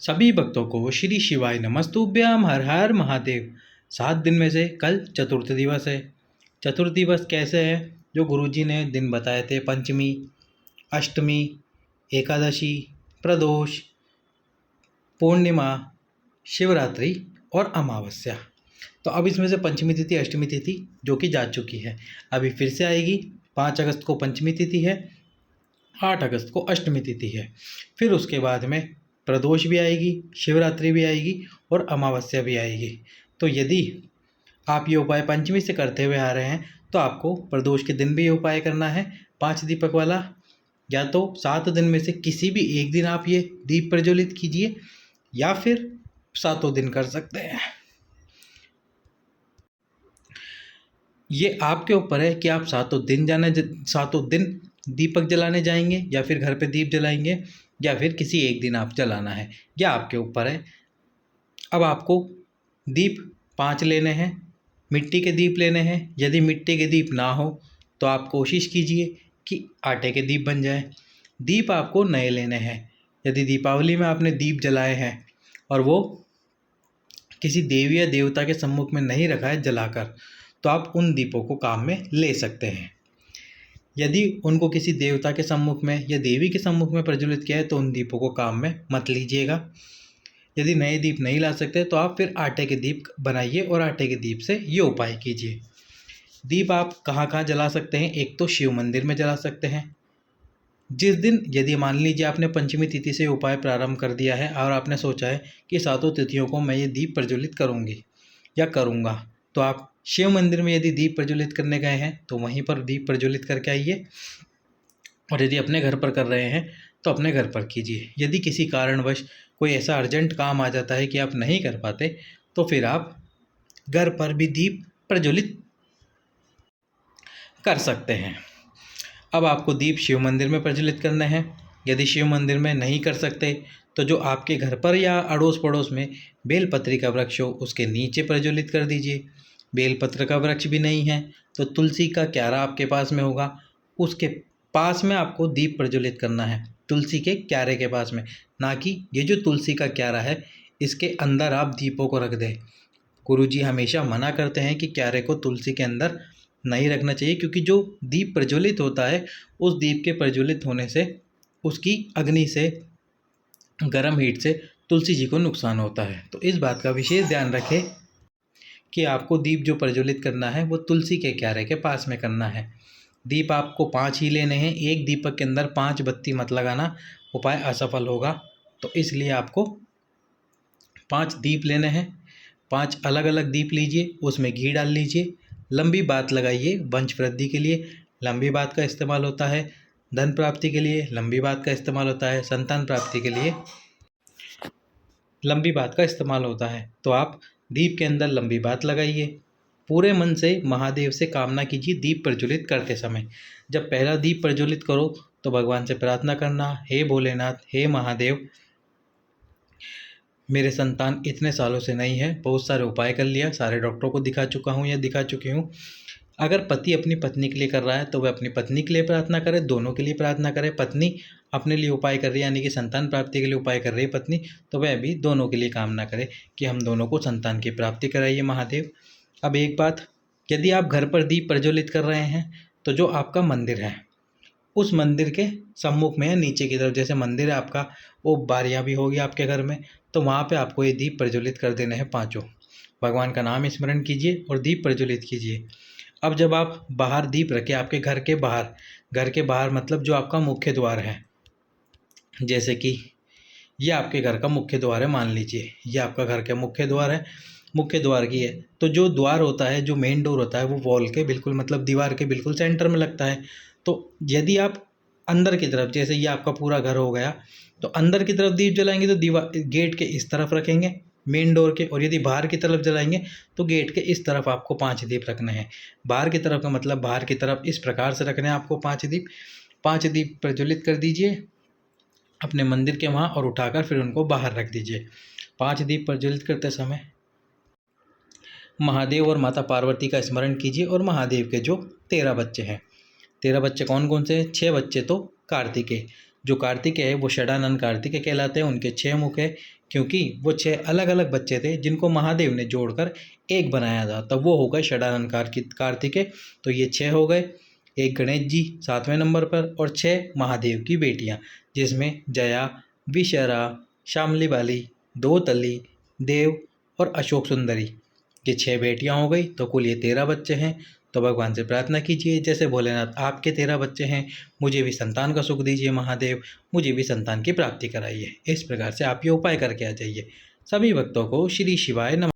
सभी भक्तों को श्री शिवाय नमस्तुभ्यम हर हर महादेव। 7 दिन में से कल चतुर्थ दिवस है। चतुर्थ दिवस कैसे है? जो गुरुजी ने दिन बताए थे, पंचमी, अष्टमी, एकादशी, प्रदोष, पूर्णिमा, शिवरात्रि और अमावस्या। तो अब इसमें से पंचमी तिथि, अष्टमी तिथि जो कि जा चुकी है, अभी फिर से आएगी। 5 अगस्त को पंचमी तिथि है, 8 अगस्त को अष्टमी तिथि है। फिर उसके बाद में प्रदोष भी आएगी, शिवरात्रि भी आएगी और अमावस्या भी आएगी। तो यदि आप ये उपाय पंचमी से करते हुए आ रहे हैं तो आपको प्रदोष के दिन भी ये उपाय करना है, 5 दीपक वाला। या तो 7 दिन में से किसी भी एक दिन आप ये दीप प्रज्वलित कीजिए, या फिर 7 दिन कर सकते हैं। ये आपके ऊपर है कि आप 7 दिन दीपक जलाने जाएंगे या फिर घर पे दीप जलाएंगे, या फिर किसी एक दिन आप जलाना है, यह आपके ऊपर है। अब आपको दीप 5 लेने हैं, मिट्टी के दीप लेने हैं। यदि मिट्टी के दीप ना हो तो आप कोशिश कीजिए कि आटे के दीप बन जाए। दीप आपको नए लेने हैं। यदि दीपावली में आपने दीप जलाए हैं और वो किसी देवी या देवता के सम्मुख में नहीं रखा है जलाकर, तो आप उन दीपों को काम में ले सकते हैं। यदि उनको किसी देवता के सम्मुख में या देवी के सम्मुख में प्रज्वलित किया है तो उन दीपों को काम में मत लीजिएगा। यदि नए दीप नहीं ला सकते तो आप फिर आटे के दीप बनाइए और आटे के दीप से ये उपाय कीजिए। दीप आप कहाँ कहाँ जला सकते हैं? एक तो शिव मंदिर में जला सकते हैं। जिस दिन, यदि मान लीजिए आपने पंचमी तिथि से उपाय प्रारंभ कर दिया है और आपने सोचा है कि 7 तिथियों को मैं ये दीप प्रज्वलित करूँगी या करूँगा, तो आप शिव मंदिर में यदि दीप प्रज्वलित करने गए हैं तो वहीं पर दीप प्रज्वलित करके आइए। और यदि अपने घर पर कर रहे हैं तो अपने घर पर कीजिए। यदि किसी कारणवश कोई ऐसा अर्जेंट काम आ जाता है कि आप नहीं कर पाते, तो फिर आप घर पर भी दीप प्रज्वलित कर सकते हैं। अब आपको दीप शिव मंदिर में प्रज्वलित करने हैं। यदि शिव मंदिर में नहीं कर सकते तो जो आपके घर पर या अड़ोस पड़ोस में बेलपत्री का वृक्ष हो उसके नीचे प्रज्वलित कर दीजिए। बेलपत्र का वृक्ष भी नहीं है तो तुलसी का क्यारा आपके पास में होगा, उसके पास में आपको दीप प्रज्वलित करना है। तुलसी के क्यारे के पास में, ना कि ये जो तुलसी का क्यारा है इसके अंदर आप दीपों को रख दें। गुरुजी हमेशा मना करते हैं कि क्यारे को तुलसी के अंदर नहीं रखना चाहिए, क्योंकि जो दीप प्रज्वलित होता है उस दीप के प्रज्वलित होने से, उसकी अग्नि से, गर्म हीट से तुलसी जी को नुकसान होता है। तो इस बात का विशेष ध्यान रखें कि आपको दीप जो प्रज्वलित करना है वो तुलसी के क्यारे के पास में करना है। दीप आपको 5 ही लेने हैं। एक दीपक के अंदर 5 बत्ती मत लगाना, उपाय असफल होगा। तो इसलिए आपको 5 दीप लेने हैं। 5 अलग अलग दीप लीजिए, उसमें घी डाल लीजिए, लंबी बात लगाइए। वंश वृद्धि के लिए लंबी बात का इस्तेमाल होता है, धन प्राप्ति के लिए लंबी बात का इस्तेमाल होता है, संतान प्राप्ति के लिए लंबी बात का इस्तेमाल होता है। तो आप दीप के अंदर लंबी बात लगाइए। पूरे मन से महादेव से कामना कीजिए दीप प्रज्वलित करते समय। जब पहला दीप प्रज्वलित करो तो भगवान से प्रार्थना करना, हे भोलेनाथ, हे महादेव, मेरे संतान इतने सालों से नहीं है, बहुत सारे उपाय कर लिया, सारे डॉक्टरों को दिखा चुका हूँ या दिखा चुकी हूँ। अगर पति अपनी पत्नी के लिए कर रहा है तो वह अपनी पत्नी के लिए प्रार्थना करे, दोनों के लिए प्रार्थना करे। पत्नी अपने लिए उपाय कर रही है, यानी कि संतान प्राप्ति के लिए उपाय कर रही है पत्नी, तो वह भी दोनों के लिए कामना करे कि हम दोनों को संतान की प्राप्ति कराइए महादेव। अब एक बात, यदि आप घर पर दीप प्रज्वलित कर रहे हैं तो जो आपका मंदिर है उस मंदिर के सम्मुख में या नीचे की तरफ, जैसे मंदिर है आपका, वो बारियाँ भी होगी आपके घर में, तो वहाँ पे आपको ये दीप प्रज्वलित कर देने हैं 5। भगवान का नाम स्मरण कीजिए और दीप प्रज्वलित कीजिए। अब जब आप बाहर दीप रखें, आपके घर के बाहर मतलब जो आपका मुख्य द्वार है, जैसे कि ये आपके घर का मुख्य द्वार है, मान लीजिए ये आपका घर का मुख्य द्वार है, मुख्य द्वार की है, तो जो द्वार होता है, जो मेन डोर होता है, वो वॉल के बिल्कुल मतलब दीवार के बिल्कुल सेंटर में लगता है। तो यदि आप अंदर की तरफ, जैसे ये आपका पूरा घर हो गया, तो अंदर की तरफ दीप जलाएंगे तो दीवार गेट के इस तरफ रखेंगे मेन डोर के, और यदि बाहर की तरफ जलाएंगे तो गेट के इस तरफ आपको 5 दीप रखने हैं। बाहर की तरफ का मतलब बाहर की तरफ इस प्रकार से रखने हैं आपको 5 दीप। 5 दीप प्रज्वलित कर दीजिए अपने मंदिर के वहाँ और उठाकर फिर उनको बाहर रख दीजिए। 5 दीप प्रज्वलित करते समय महादेव और माता पार्वती का स्मरण कीजिए और महादेव के जो 13 बच्चे हैं, 13 बच्चे कौन कौन से हैं? 6 बच्चे तो कार्तिकेय, जो कार्तिकेय है वो षडानंद कार्तिकेय कहलाते हैं। उनके 6 मुख है, क्योंकि वो 6 अलग अलग बच्चे थे जिनको महादेव ने जोड़कर एक बनाया था, तब वो हो गए षडानंद कार्तिकेय। तो ये 6 हो गए। एक गणेश जी 7वें नंबर पर, और 6 महादेव की बेटियां, जिसमें जया, विशरा, शामली बाली, दो तली, देव और अशोक सुंदरी, ये 6 बेटियां हो गई। तो कुल ये 13 बच्चे हैं। तो भगवान से प्रार्थना कीजिए, जैसे भोलेनाथ आपके 13 बच्चे हैं, मुझे भी संतान का सुख दीजिए महादेव, मुझे भी संतान की प्राप्ति कराइए। इस प्रकार से आप ये उपाय करके आ जाइए। सभी भक्तों को श्री शिवाय नमः।